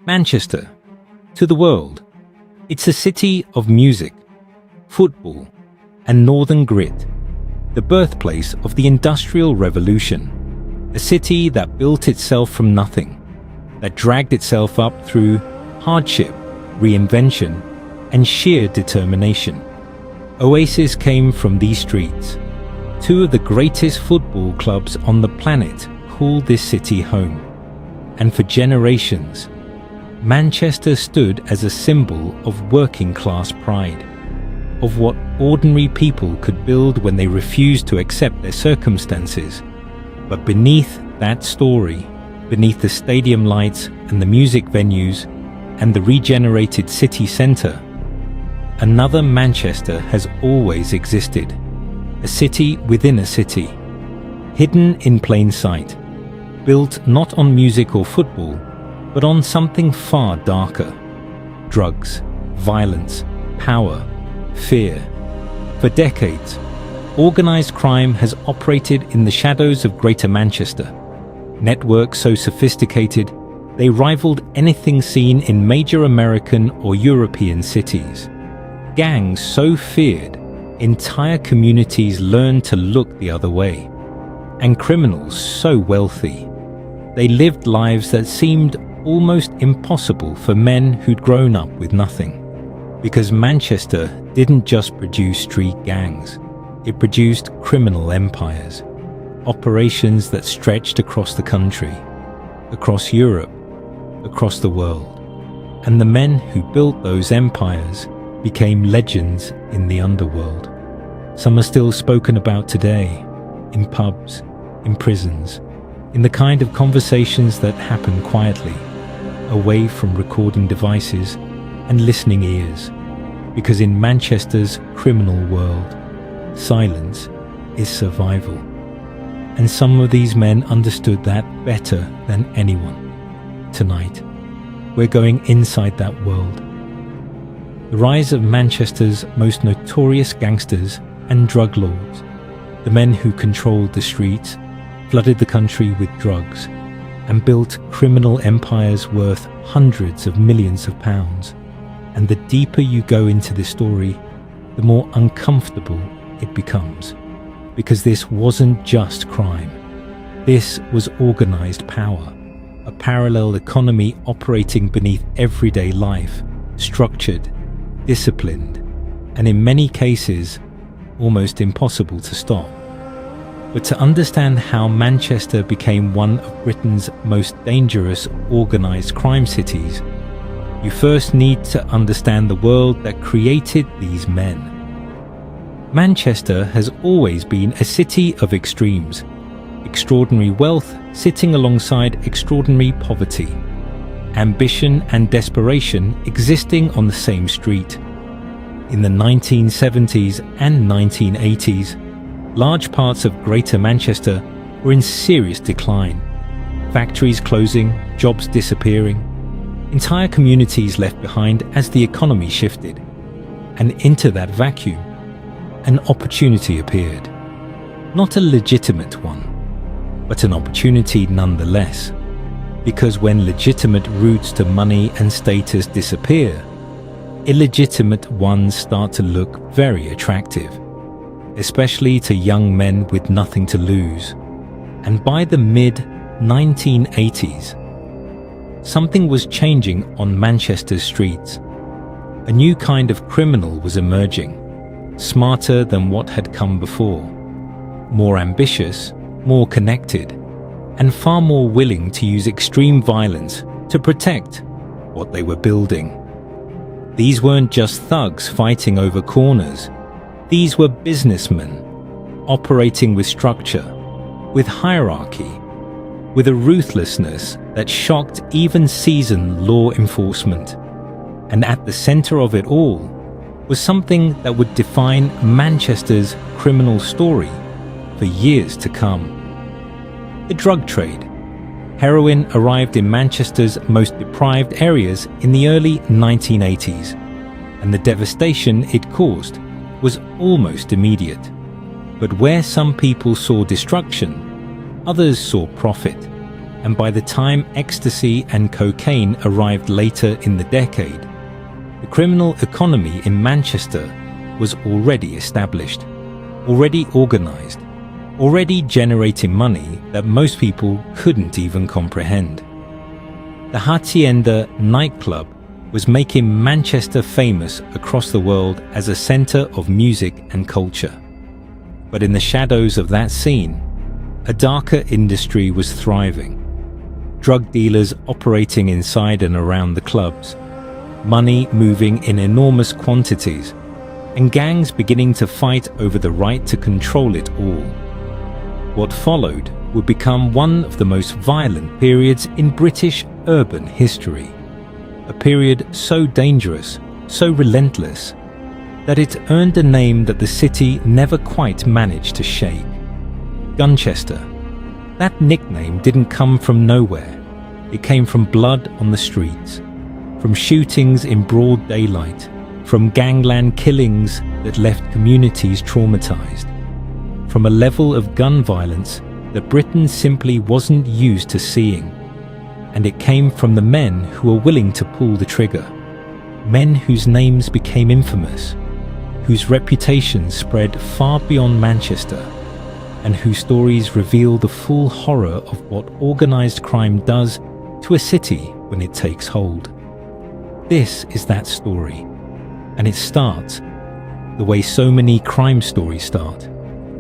Manchester, to the world, it's a city of music, football, and northern grit, the birthplace of the Industrial Revolution, a city that built itself from nothing, that dragged itself up through hardship, reinvention, and sheer determination. Oasis came from these streets. Two of the greatest football clubs on the planet called this city home. And for generations, Manchester stood as a symbol of working-class pride, of what ordinary people could build when they refused to accept their circumstances. But beneath that story, beneath the stadium lights and the music venues and the regenerated city centre, another Manchester has always existed, a city within a city, hidden in plain sight, built not on music or football, but on something far darker: drugs, violence, power, fear. For decades, organised crime has operated in the shadows of Greater Manchester. Networks so sophisticated, they rivaled anything seen in major American or European cities. Gangs so feared, entire communities learned to look the other way. And criminals so wealthy, they lived lives that seemed almost impossible for men who'd grown up with nothing. Because Manchester didn't just produce street gangs, it produced criminal empires, operations that stretched across the country, across Europe, across the world. And the men who built those empires became legends in the underworld. Some are still spoken about today, in pubs, in prisons, in the kind of conversations that happen quietly, away from recording devices and listening ears. Because in Manchester's criminal world, silence is survival. And some of these men understood that better than anyone. Tonight, we're going inside that world. The rise of Manchester's most notorious gangsters and drug lords, the men who controlled the streets, flooded the country with drugs, and built criminal empires worth hundreds of millions of pounds. And the deeper you go into this story, the more uncomfortable it becomes. Because this wasn't just crime. This was organised power, a parallel economy operating beneath everyday life, structured, disciplined, and in many cases, almost impossible to stop. But to understand how Manchester became one of Britain's most dangerous organised crime cities, you first need to understand the world that created these men. Manchester has always been a city of extremes, extraordinary wealth sitting alongside extraordinary poverty, ambition and desperation existing on the same street. In the 1970s and 1980s, large parts of Greater Manchester were in serious decline. Factories closing, jobs disappearing, entire communities left behind as the economy shifted. And into that vacuum, an opportunity appeared. Not a legitimate one, but an opportunity nonetheless. Because when legitimate routes to money and status disappear, illegitimate ones start to look very attractive, especially to young men with nothing to lose. And by the mid-1980s, something was changing on Manchester's streets. A new kind of criminal was emerging, smarter than what had come before, more ambitious, more connected, and far more willing to use extreme violence to protect what they were building. These weren't just thugs fighting over corners. These were businessmen, operating with structure, with hierarchy, with a ruthlessness that shocked even seasoned law enforcement. And at the center of it all was something that would define Manchester's criminal story for years to come. The drug trade. Heroin arrived in Manchester's most deprived areas in the early 1980s, and the devastation it caused was almost immediate. But where some people saw destruction, others saw profit. and by the time ecstasy and cocaine arrived later in the decade, the criminal economy in Manchester was already established, already organised, already generating money that most people couldn't even comprehend. The Hacienda nightclub was making Manchester famous across the world as a centre of music and culture. But in the shadows of that scene, a darker industry was thriving. Drug dealers operating inside and around the clubs, money moving in enormous quantities, and gangs beginning to fight over the right to control it all. What followed would become one of the most violent periods in British urban history. A period so dangerous, so relentless, that it earned a name that the city never quite managed to shake. Gunchester. That nickname didn't come from nowhere. It came from blood on the streets, from shootings in broad daylight, from gangland killings that left communities traumatized, from a level of gun violence that Britain simply wasn't used to seeing. And it came from the men who were willing to pull the trigger, men whose names became infamous, whose reputations spread far beyond Manchester, and whose stories reveal the full horror of what organised crime does to a city when it takes hold. This is that story, and it starts the way so many crime stories start,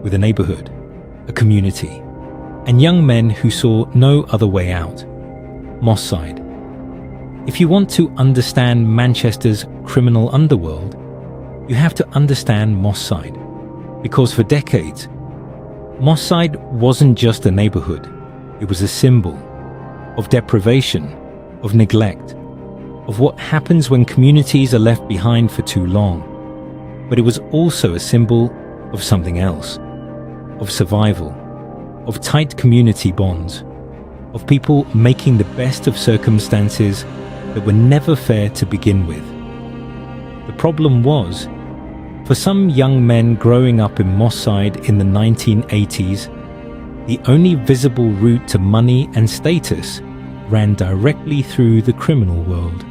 with a neighbourhood, a community, and young men who saw no other way out. Moss Side. If you want to understand Manchester's criminal underworld, you have to understand Moss Side, because for decades, Moss Side wasn't just a neighbourhood, it was a symbol of deprivation, of neglect, of what happens when communities are left behind for too long. But it was also a symbol of something else, of survival, of tight community bonds, of people making the best of circumstances that were never fair to begin with. The problem was, for some young men growing up in Moss Side in the 1980s, the only visible route to money and status ran directly through the criminal world,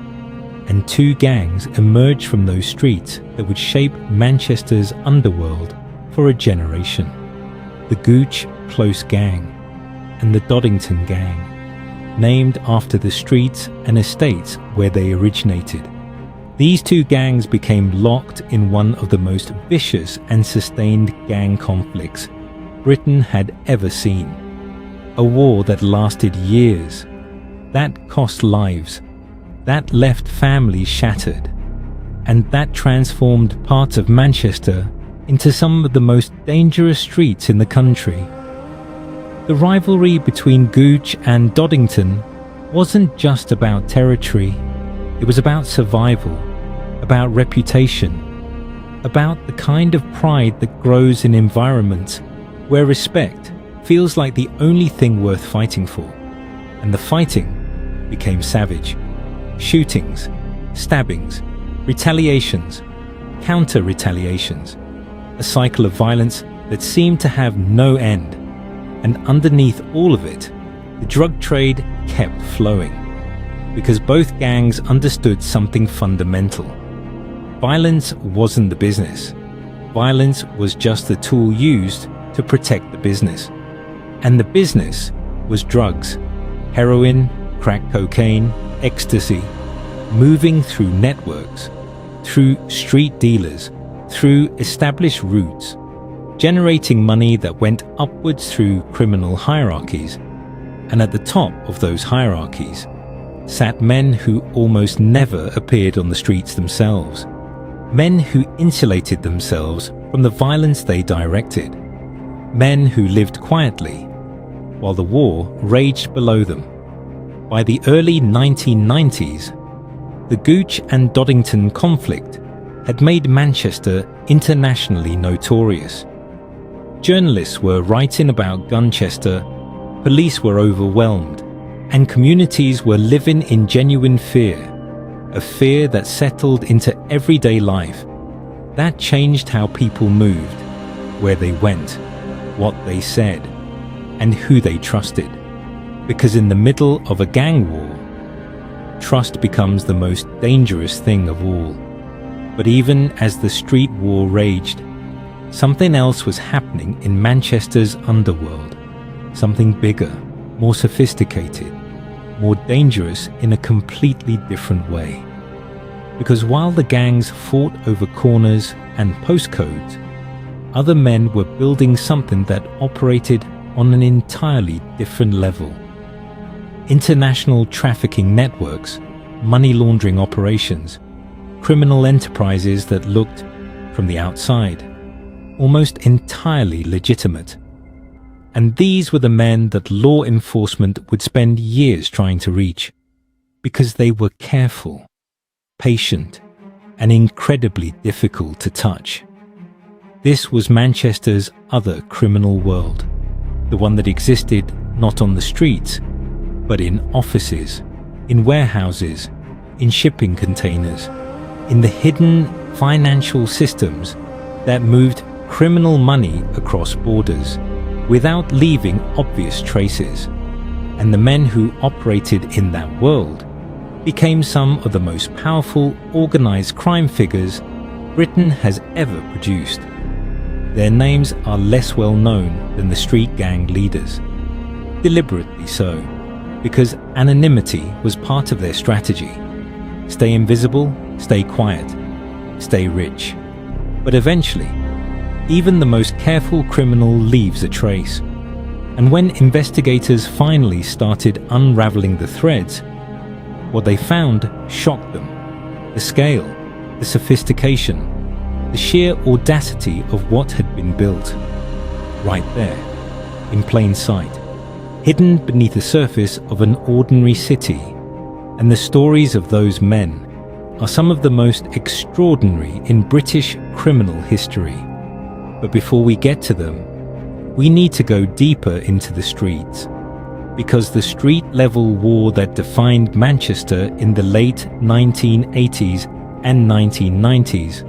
and two gangs emerged from those streets that would shape Manchester's underworld for a generation: the Gooch Close Gang and the Doddington Gang, named after the streets and estates where they originated. These two gangs became locked in one of the most vicious and sustained gang conflicts Britain had ever seen. A war that lasted years, that cost lives, that left families shattered, and that transformed parts of Manchester into some of the most dangerous streets in the country. The rivalry between Gooch and Doddington wasn't just about territory, it was about survival, about reputation, about the kind of pride that grows in environments where respect feels like the only thing worth fighting for. And the fighting became savage. Shootings, stabbings, retaliations, counter-retaliations, a cycle of violence that seemed to have no end. And underneath all of it, the drug trade kept flowing, because both gangs understood something fundamental. Violence wasn't the business. Violence was just the tool used to protect the business. And the business was drugs, heroin, crack cocaine, ecstasy, moving through networks, through street dealers, through established routes, generating money that went upwards through criminal hierarchies. And at the top of those hierarchies sat men who almost never appeared on the streets themselves, men who insulated themselves from the violence they directed, men who lived quietly while the war raged below them. By the early 1990s, the Gooch and Doddington conflict had made Manchester internationally notorious. Journalists were writing about Gunchester, police were overwhelmed, and communities were living in genuine fear, a fear that settled into everyday life. That changed how people moved, where they went, what they said, and who they trusted. Because in the middle of a gang war, trust becomes the most dangerous thing of all. But even as the street war raged, something else was happening in Manchester's underworld. Something bigger, more sophisticated, more dangerous in a completely different way. Because while the gangs fought over corners and postcodes, other men were building something that operated on an entirely different level. International trafficking networks, money laundering operations, criminal enterprises that looked, from the outside, almost entirely legitimate. And these were the men that law enforcement would spend years trying to reach, because they were careful, patient, and incredibly difficult to touch. This was Manchester's other criminal world, the one that existed not on the streets, but in offices, in warehouses, in shipping containers, in the hidden financial systems that moved criminal money across borders without leaving obvious traces. And the men who operated in that world became some of the most powerful organized crime figures Britain has ever produced. Their names are less well known than the street gang leaders. Deliberately so, because anonymity was part of their strategy. Stay invisible, stay quiet, stay rich. But eventually, even the most careful criminal leaves a trace. And when investigators finally started unraveling the threads, what they found shocked them. The scale, the sophistication, the sheer audacity of what had been built. Right there, in plain sight, hidden beneath the surface of an ordinary city. And the stories of those men are some of the most extraordinary in British criminal history. But before we get to them, we need to go deeper into the streets. Because the street-level war that defined Manchester in the late 1980s and 1990s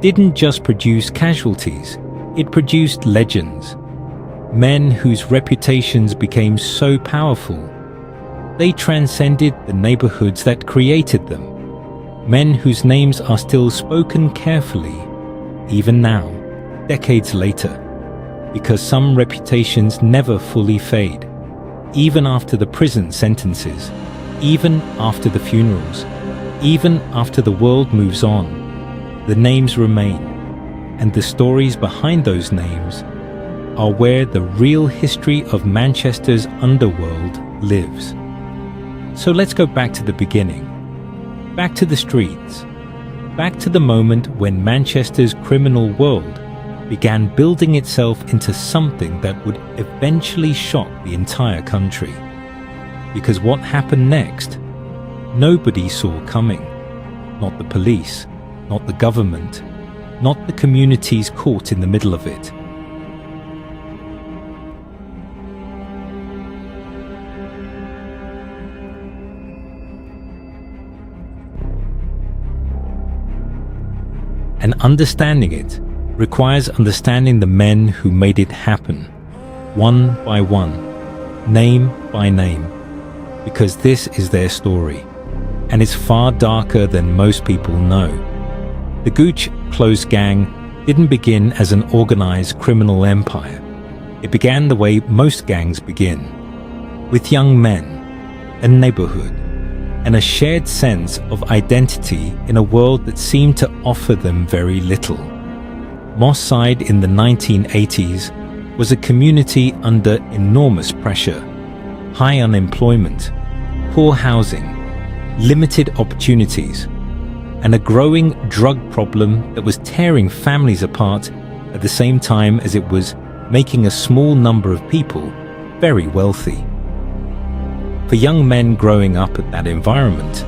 didn't just produce casualties, it produced legends. Men whose reputations became so powerful, they transcended the neighborhoods that created them. Men whose names are still spoken carefully, even now, decades later, because some reputations never fully fade. Even after the prison sentences, even after the funerals, even after the world moves on, the names remain, and the stories behind those names are where the real history of Manchester's underworld lives. So let's go back to the beginning, back to the streets, back to the moment when Manchester's criminal world began building itself into something that would eventually shock the entire country. Because what happened next, nobody saw coming. Not the police, not the government, not the communities caught in the middle of it. And understanding it requires understanding the men who made it happen, one by one, name by name, because this is their story, and it's far darker than most people know. The Gooch Close Gang didn't begin as an organized criminal empire. It began the way most gangs begin, with young men, a neighborhood, and a shared sense of identity in a world that seemed to offer them very little. Moss Side in the 1980s was a community under enormous pressure, high unemployment, poor housing, limited opportunities, and a growing drug problem that was tearing families apart at the same time as it was making a small number of people very wealthy. For young men growing up at that environment,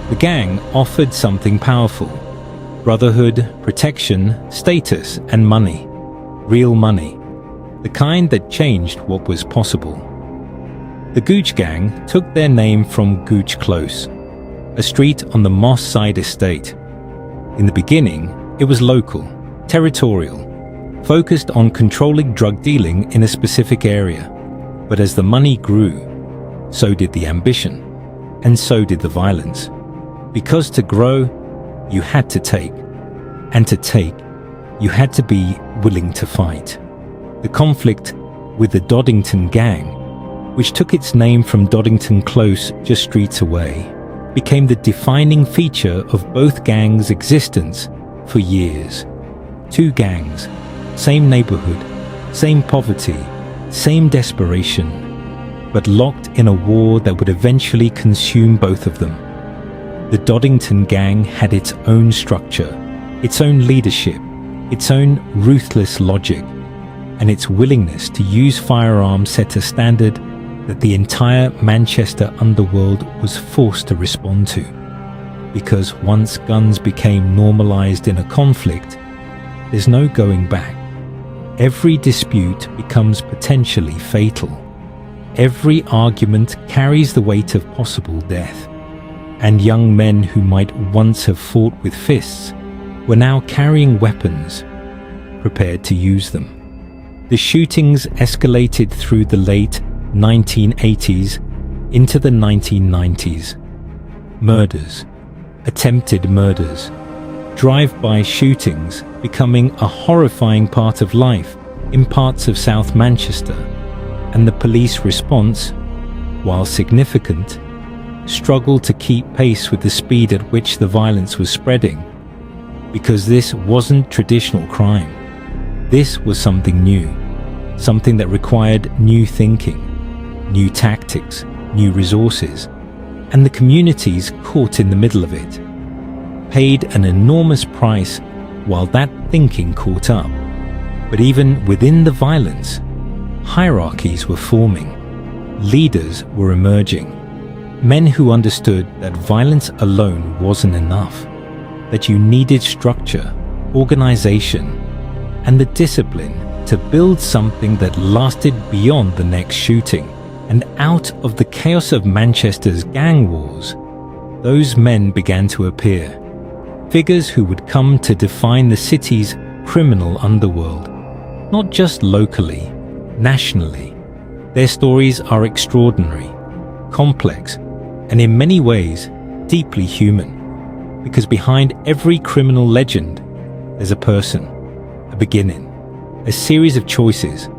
the gang offered something powerful: brotherhood, protection, status, and money. Real money. The kind that changed what was possible. The Gooch Gang took their name from Gooch Close, a street on the Moss Side estate. In the beginning, it was local, territorial, focused on controlling drug dealing in a specific area. But as the money grew, so did the ambition, and so did the violence. Because to grow, you had to take, and to take, you had to be willing to fight. The conflict with the Doddington Gang, which took its name from Doddington Close just streets away, became the defining feature of both gangs' existence for years. Two gangs, same neighborhood, same poverty, same desperation, but locked in a war that would eventually consume both of them. The Doddington Gang had its own structure, its own leadership, its own ruthless logic, and its willingness to use firearms set a standard that the entire Manchester underworld was forced to respond to. Because once guns became normalized in a conflict, there's no going back. Every dispute becomes potentially fatal. Every argument carries the weight of possible death. And young men who might once have fought with fists were now carrying weapons, prepared to use them. The shootings escalated through the late 1980s into the 1990s. Murders, attempted murders, drive-by shootings becoming a horrifying part of life in parts of South Manchester, and the police response, while significant, struggled to keep pace with the speed at which the violence was spreading, because this wasn't traditional crime. This was something new, something that required new thinking, new tactics, new resources, and the communities caught in the middle of it paid an enormous price while that thinking caught up. But even within the violence, hierarchies were forming, leaders were emerging, men who understood that violence alone wasn't enough, that you needed structure, organization, and the discipline to build something that lasted beyond the next shooting. And out of the chaos of Manchester's gang wars, those men began to appear. Figures who would come to define the city's criminal underworld, not just locally, nationally. Their stories are extraordinary, complex, and in many ways, deeply human. Because behind every criminal legend, there's a person, a beginning, a series of choices,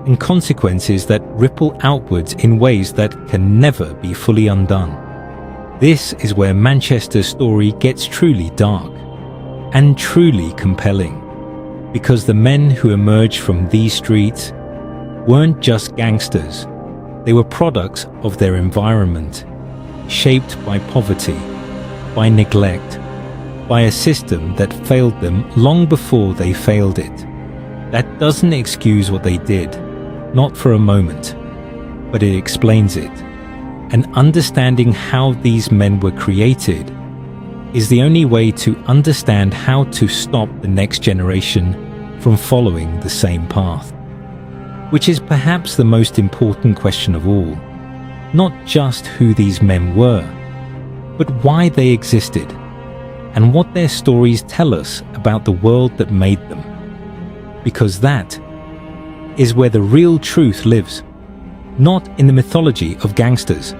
and consequences that ripple outwards in ways that can never be fully undone. This is where Manchester's story gets truly dark and truly compelling, because the men who emerged from these streets weren't just gangsters. They were products of their environment, shaped by poverty, by neglect, by a system that failed them long before they failed it. That doesn't excuse what they did, not for a moment, but it explains it. And understanding how these men were created is the only way to understand how to stop the next generation from following the same path. Which is perhaps the most important question of all. Not just who these men were, but why they existed, and what their stories tell us about the world that made them. Because that is where the real truth lives. Not in the mythology of gangsters,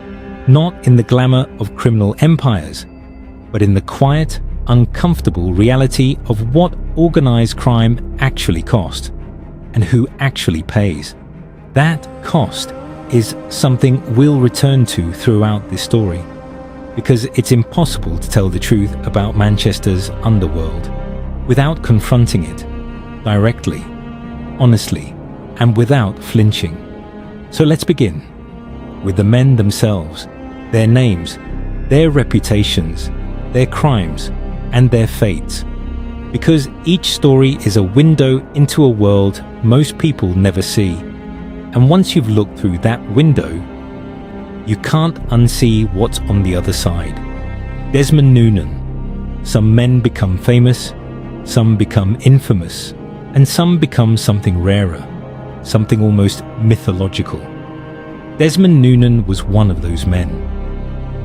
not in the glamour of criminal empires, but in the quiet, uncomfortable reality of what organized crime actually costs, and who actually pays. That cost is something we'll return to throughout this story, because it's impossible to tell the truth about Manchester's underworld without confronting it directly, honestly, and without flinching. So let's begin with the men themselves, their names, their reputations, their crimes, and their fates. Because each story is a window into a world most people never see. And once you've looked through that window, you can't unsee what's on the other side. Desmond Noonan. Some men become famous, some become infamous, and some become something rarer, something almost mythological. Desmond Noonan was one of those men.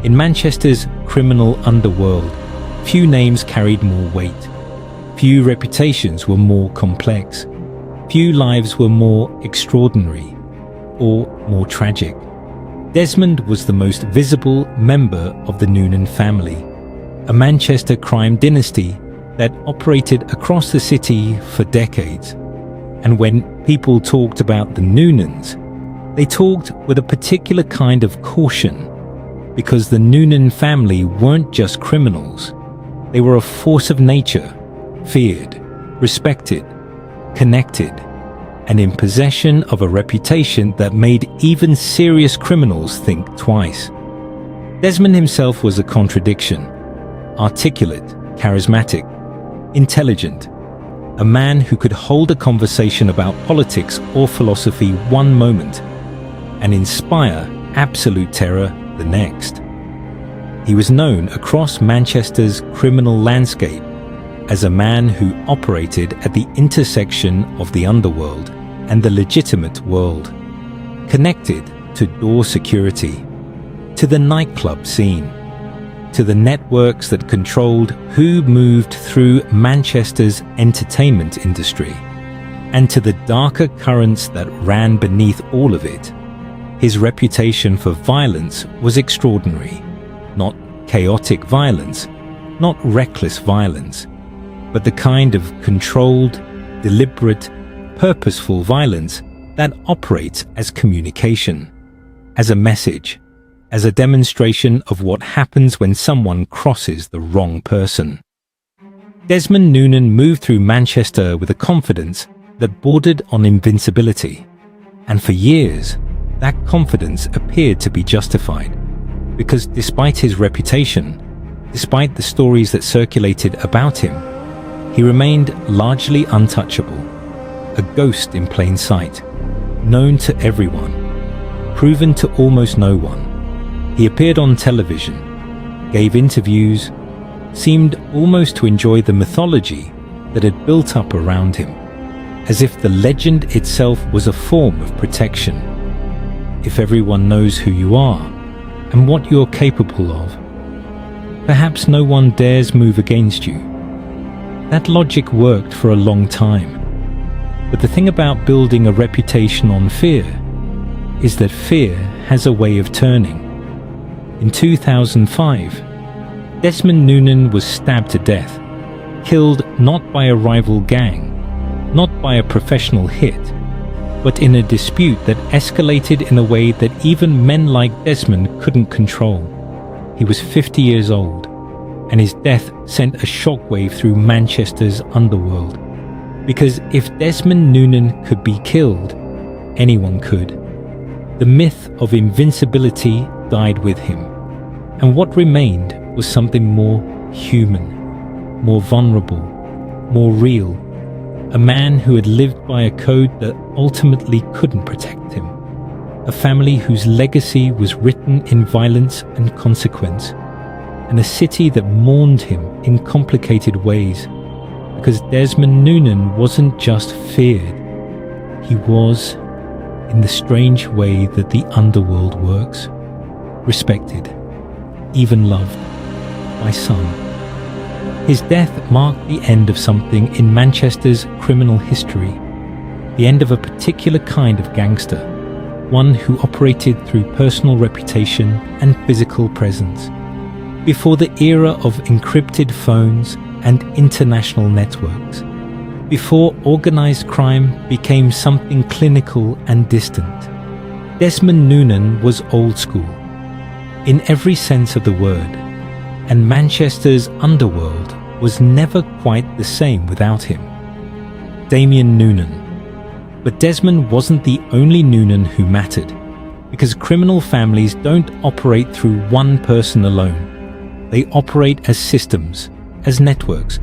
In Manchester's criminal underworld, few names carried more weight. Few reputations were more complex. Few lives were more extraordinary. or more tragic. Desmond was the most visible member of the Noonan family, a Manchester crime dynasty that operated across the city for decades. And when people talked about the Noonans, they talked with a particular kind of caution, because the Noonan family weren't just criminals. They were a force of nature, feared, respected, connected, and in possession of a reputation that made even serious criminals think twice. Desmond himself was a contradiction: articulate, charismatic, intelligent, a man who could hold a conversation about politics or philosophy one moment and inspire absolute terror the next. He was known across Manchester's criminal landscape as a man who operated at the intersection of the underworld and the legitimate world, connected to door security, to the nightclub scene, to the networks that controlled who moved through Manchester's entertainment industry, and to the darker currents that ran beneath all of it. His reputation for violence was extraordinary. Not chaotic violence, not reckless violence, but the kind of controlled, deliberate, purposeful violence that operates as communication, as a message, as a demonstration of what happens when someone crosses the wrong person. Desmond Noonan moved through Manchester with a confidence that bordered on invincibility, and for years, that confidence appeared to be justified, because despite his reputation, despite the stories that circulated about him, he remained largely untouchable, a ghost in plain sight, known to everyone, proven to almost no one. He appeared on television, gave interviews, seemed almost to enjoy the mythology that had built up around him, as if the legend itself was a form of protection. If everyone knows who you are and what you're capable of, perhaps no one dares move against you. That logic worked for a long time. But the thing about building a reputation on fear is that fear has a way of turning. In 2005, Desmond Noonan was stabbed to death, killed not by a rival gang, not by a professional hit, but in a dispute that escalated in a way that even men like Desmond couldn't control. He was 50 years old, and his death sent a shockwave through Manchester's underworld. Because if Desmond Noonan could be killed, anyone could. The myth of invincibility died with him, and what remained was something more human, more vulnerable, more real. A man who had lived by a code that ultimately couldn't protect him. A family whose legacy was written in violence and consequence. And a city that mourned him in complicated ways. Because Desmond Noonan wasn't just feared. He was, in the strange way that the underworld works, respected, even loved, by some. His death marked the end of something in Manchester's criminal history, the end of a particular kind of gangster, one who operated through personal reputation and physical presence. Before the era of encrypted phones and international networks, before organized crime became something clinical and distant, Desmond Noonan was old school, in every sense of the word, and Manchester's underworld was never quite the same without him. Damian Noonan. But Desmond wasn't the only Noonan who mattered, because criminal families don't operate through one person alone. They operate as systems, as networks,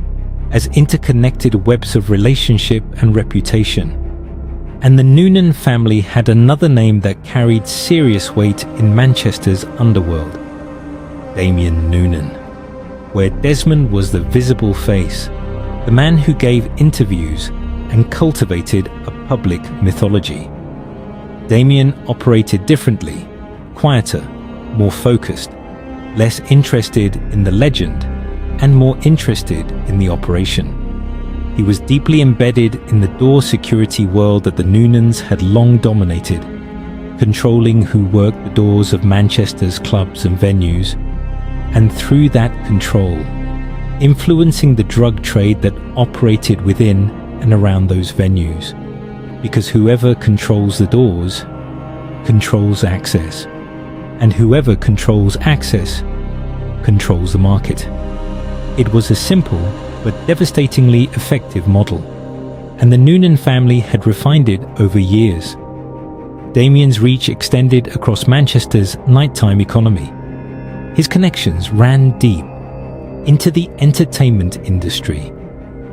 as interconnected webs of relationship and reputation. And the Noonan family had another name that carried serious weight in Manchester's underworld: Damian Noonan, where Desmond was the visible face, the man who gave interviews and cultivated a public mythology. Damian operated differently, quieter, more focused, less interested in the legend and more interested in the operation. He was deeply embedded in the door security world that the Noonans had long dominated, controlling who worked the doors of Manchester's clubs and venues, and through that control, influencing the drug trade that operated within and around those venues, because whoever controls the doors controls access, and whoever controls access controls the market. It was a simple but devastatingly effective model, and the Noonan family had refined it over years. Damian's reach extended across Manchester's nighttime economy. His connections ran deep into the entertainment industry,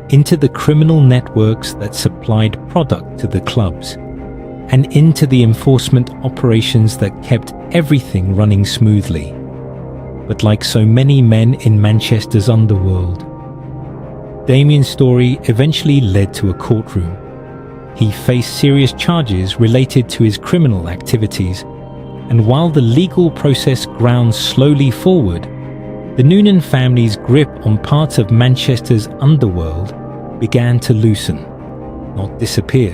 into the criminal networks that supplied product to the clubs, and into the enforcement operations that kept everything running smoothly. But like so many men in Manchester's underworld, Damian's story eventually led to a courtroom. He faced serious charges related to his criminal activities, and while the legal process ground slowly forward, the Noonan family's grip on parts of Manchester's underworld began to loosen. Not disappear,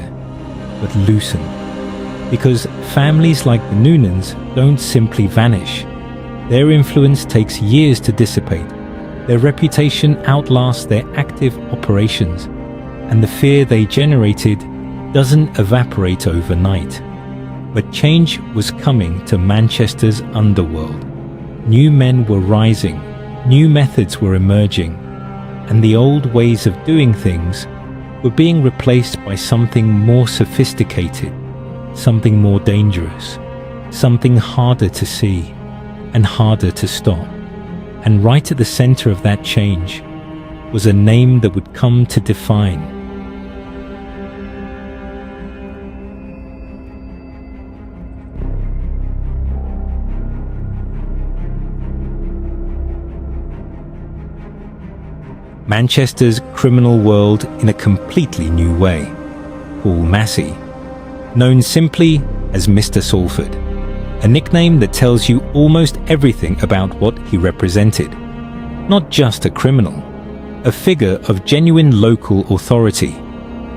but loosen. Because families like the Noonans don't simply vanish. Their influence takes years to dissipate. Their reputation outlasts their active operations, and the fear they generated doesn't evaporate overnight. But change was coming to Manchester's underworld. New men were rising, new methods were emerging, and the old ways of doing things were being replaced by something more sophisticated, something more dangerous, something harder to see and harder to stop. And right at the center of that change was a name that would come to define Manchester's criminal world in a completely new way. Paul Massey, known simply as Mr. Salford, a nickname that tells you almost everything about what he represented. Not just a criminal, a figure of genuine local authority,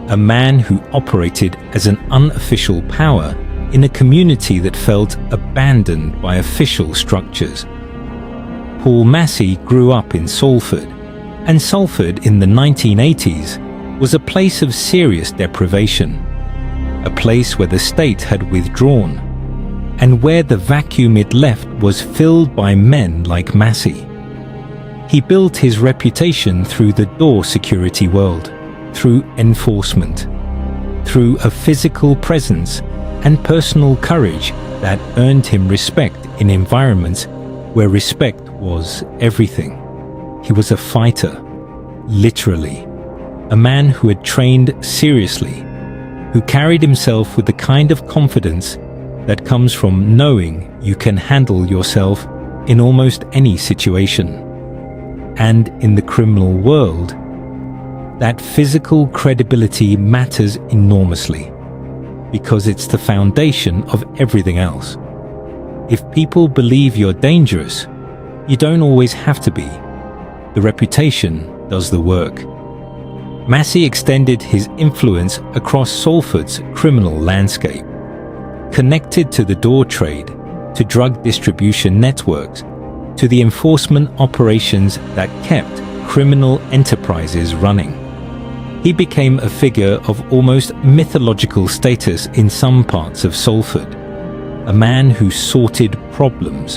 a man who operated as an unofficial power in a community that felt abandoned by official structures. Paul Massey grew up in Salford, and Salford in the 1980s was a place of serious deprivation, a place where the state had withdrawn, and where the vacuum it left was filled by men like Massey. He built his reputation through the door security world, through enforcement, through a physical presence and personal courage that earned him respect in environments where respect was everything. He was a fighter, literally, a man who had trained seriously, who carried himself with the kind of confidence that comes from knowing you can handle yourself in almost any situation. And in the criminal world, that physical credibility matters enormously, because it's the foundation of everything else. If people believe you're dangerous, you don't always have to be. The reputation does the work. Massey extended his influence across Salford's criminal landscape, connected to the door trade, to drug distribution networks, to the enforcement operations that kept criminal enterprises running. He became a figure of almost mythological status in some parts of Salford, a man who sorted problems,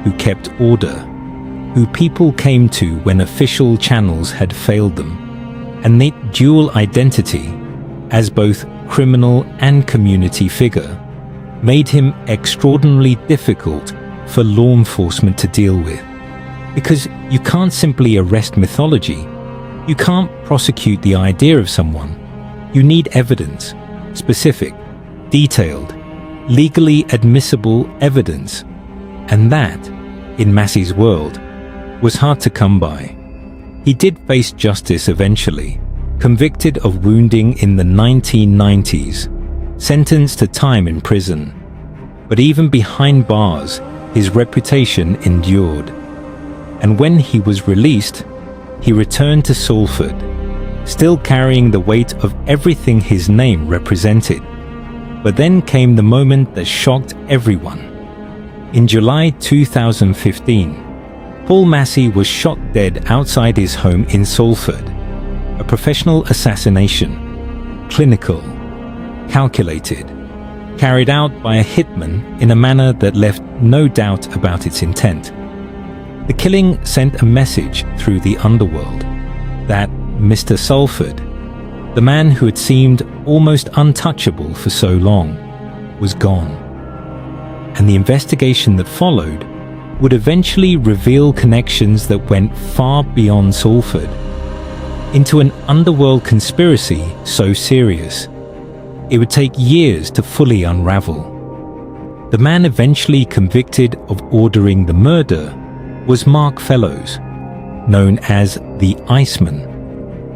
who kept order, who people came to when official channels had failed them, and that dual identity, as both criminal and community figure, made him extraordinarily difficult for law enforcement to deal with. Because you can't simply arrest mythology. You can't prosecute the idea of someone. You need evidence, specific, detailed, legally admissible evidence. And that, in Massey's world, was hard to come by. He did face justice eventually, convicted of wounding in the 1990s, sentenced to time in prison. But even behind bars, his reputation endured. And when he was released, he returned to Salford, still carrying the weight of everything his name represented, But then came the moment that shocked everyone. In July 2015, Paul Massey was shot dead outside his home in Salford. A professional assassination, clinical, calculated, carried out by a hitman in a manner that left no doubt about its intent. The killing sent a message through the underworld that Mr. Salford, the man who had seemed almost untouchable for so long, was gone. And the investigation that followed would eventually reveal connections that went far beyond Salford into an underworld conspiracy so serious it would take years to fully unravel. The man eventually convicted of ordering the murder was Mark Fellows, known as the Iceman,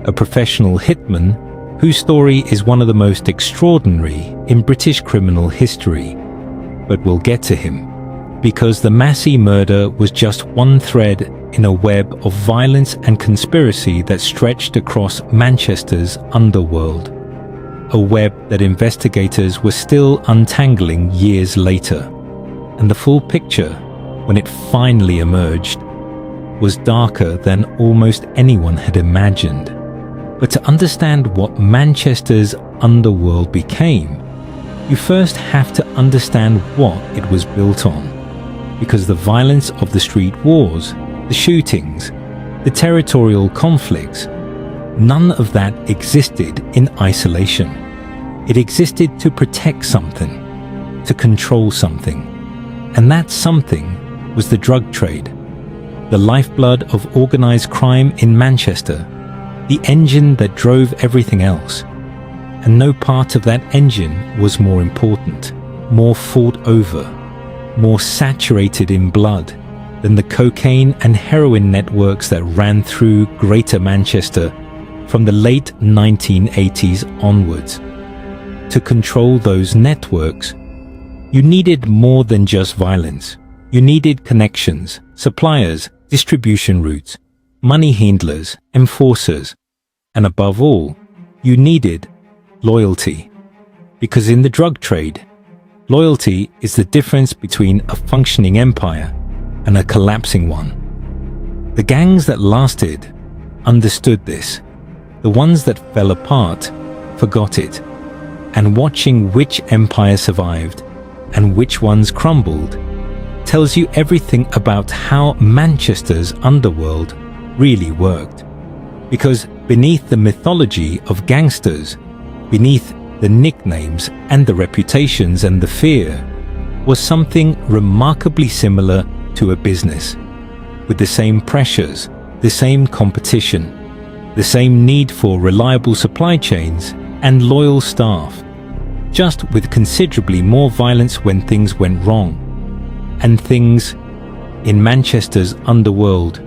a professional hitman whose story is one of the most extraordinary in British criminal history. But we'll get to him, because the Massey murder was just one thread in a web of violence and conspiracy that stretched across Manchester's underworld. A web that investigators were still untangling years later. And the full picture, when it finally emerged, was darker than almost anyone had imagined. But to understand what Manchester's underworld became, you first have to understand what it was built on. Because the violence of the street wars, the shootings, the territorial conflicts, none of that existed in isolation. It existed to protect something, to control something. And that something was the drug trade, the lifeblood of organized crime in Manchester, the engine that drove everything else. And no part of that engine was more important, more fought over, more saturated in blood than the cocaine and heroin networks that ran through Greater Manchester from the late 1980s onwards. To control those networks, you needed more than just violence. You needed connections, suppliers, distribution routes, money handlers, enforcers, and above all, you needed loyalty. Because in the drug trade, loyalty is the difference between a functioning empire and a collapsing one. The gangs that lasted understood this. The ones that fell apart forgot it. And watching which empire survived and which ones crumbled tells you everything about how Manchester's underworld really worked. Because beneath the mythology of gangsters, beneath the nicknames and the reputations and the fear, was something remarkably similar to a business, with the same pressures, the same competition, the same need for reliable supply chains and loyal staff, just with considerably more violence when things went wrong. And things, in Manchester's underworld,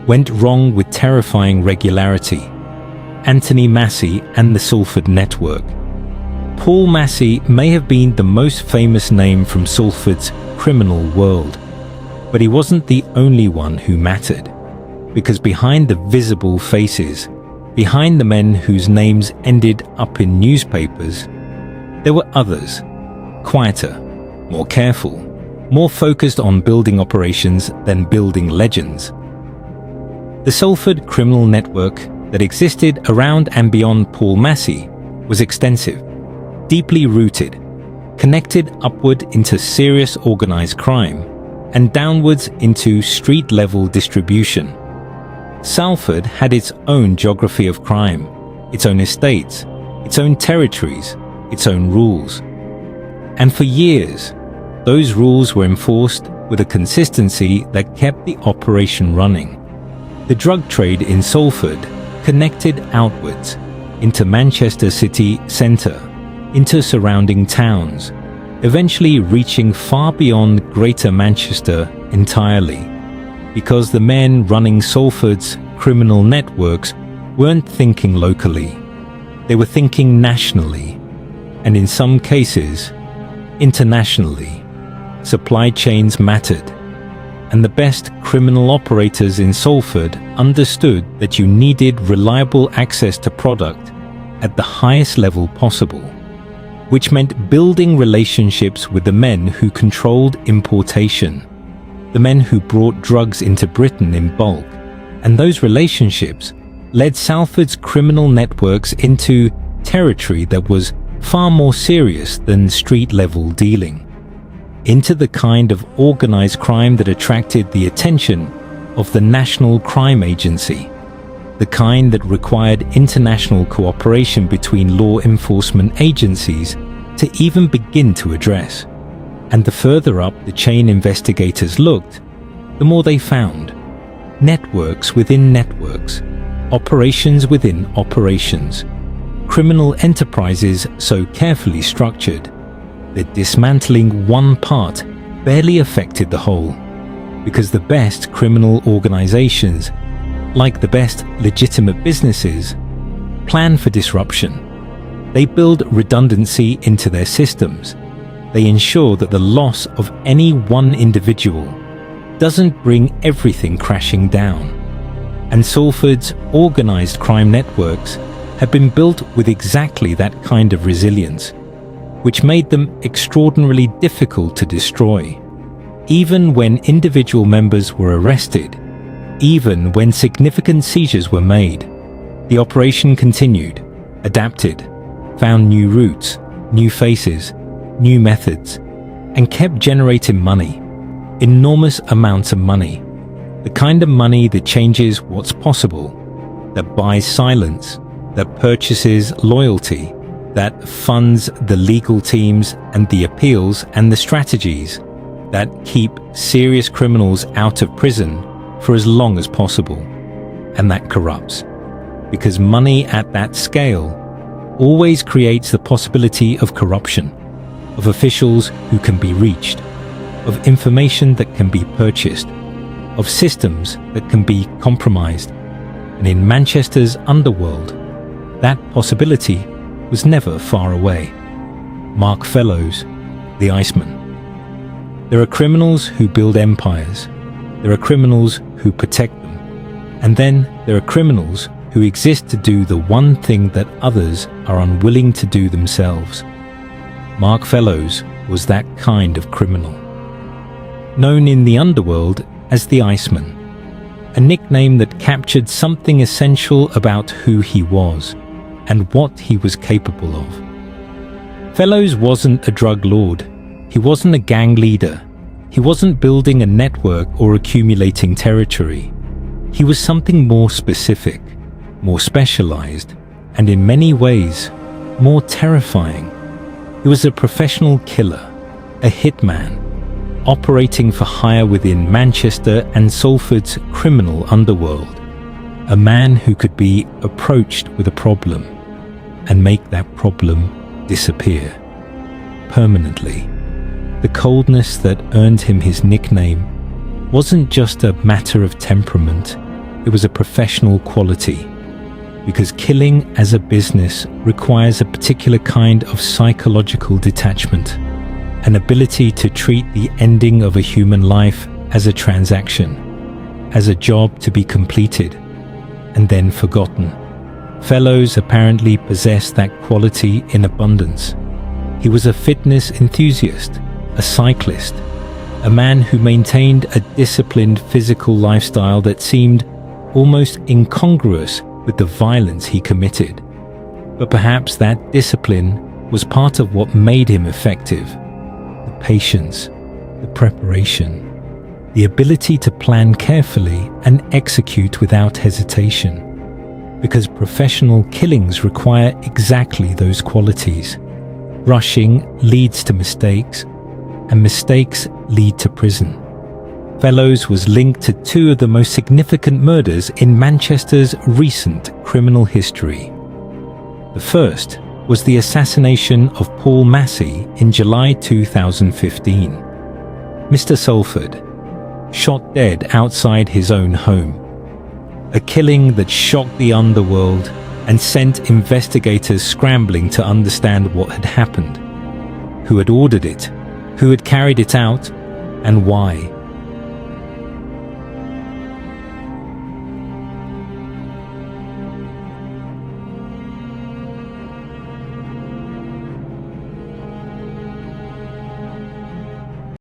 went wrong with terrifying regularity. Anthony Massey and the Salford network. Paul Massey may have been the most famous name from Salford's criminal world, but he wasn't the only one who mattered, because behind the visible faces, behind the men whose names ended up in newspapers, there were others, quieter, more careful, more focused on building operations than building legends. The Salford criminal network that existed around and beyond Paul Massey was extensive, deeply rooted, connected upward into serious organized crime and downwards into street-level distribution. Salford had its own geography of crime, its own estates, its own territories, its own rules. And for years, those rules were enforced with a consistency that kept the operation running. The drug trade in Salford connected outwards into Manchester city centre, into surrounding towns, eventually reaching far beyond Greater Manchester entirely, because the men running Salford's criminal networks weren't thinking locally. They were thinking nationally, and in some cases, internationally. Supply chains mattered, and the best criminal operators in Salford understood that you needed reliable access to product at the highest level possible. which meant building relationships with the men who controlled importation, the men who brought drugs into Britain in bulk, and those relationships led Salford's criminal networks into territory that was far more serious than street-level dealing, into the kind of organized crime that attracted the attention of the National Crime Agency, the kind that required international cooperation between law enforcement agencies to even begin to address. And the further up the chain investigators looked, the more they found networks within networks, operations within operations, criminal enterprises so carefully structured that dismantling one part barely affected the whole, because the best criminal organizations, like the best legitimate businesses, plan for disruption. They build redundancy into their systems. They ensure that the loss of any one individual doesn't bring everything crashing down. And Salford's organized crime networks have been built with exactly that kind of resilience, which made them extraordinarily difficult to destroy. Even when individual members were arrested, even when significant seizures were made, the operation continued, adapted, found new routes, new faces, new methods, and kept generating money, enormous amounts of money, the kind of money that changes what's possible, that buys silence, that purchases loyalty, that funds the legal teams and the appeals and the strategies that keep serious criminals out of prison for as long as possible, and that corrupts, because money at that scale always creates the possibility of corruption, of officials who can be reached, of information that can be purchased, of systems that can be compromised. And in Manchester's underworld, that possibility was never far away. Mark Fellows, the Iceman. There are criminals who build empires. There are criminals who protect them. And then there are criminals who exist to do the one thing that others are unwilling to do themselves. Mark Fellows was that kind of criminal. Known in the underworld as the Iceman, a nickname that captured something essential about who he was and what he was capable of. Fellows wasn't a drug lord. He wasn't a gang leader. He wasn't building a network or accumulating territory. He was something more specific, more specialized, and in many ways, more terrifying. He was a professional killer, a hitman, operating for hire within Manchester and Salford's criminal underworld. A man who could be approached with a problem and make that problem disappear permanently. The coldness that earned him his nickname wasn't just a matter of temperament, it was a professional quality. Because killing as a business requires a particular kind of psychological detachment, an ability to treat the ending of a human life as a transaction, as a job to be completed, and then forgotten. Fellows apparently possessed that quality in abundance. He was a fitness enthusiast, a cyclist, a man who maintained a disciplined physical lifestyle that seemed almost incongruous with the violence he committed. But perhaps that discipline was part of what made him effective. The patience, the preparation, the ability to plan carefully and execute without hesitation. Because professional killings require exactly those qualities. Rushing leads to mistakes, and mistakes lead to prison. Fellows was linked to two of the most significant murders in Manchester's recent criminal history. The first was the assassination of Paul Massey in July 2015. Mr. Salford, shot dead outside his own home. A killing that shocked the underworld and sent investigators scrambling to understand what had happened, who had ordered it, who had carried it out, and why.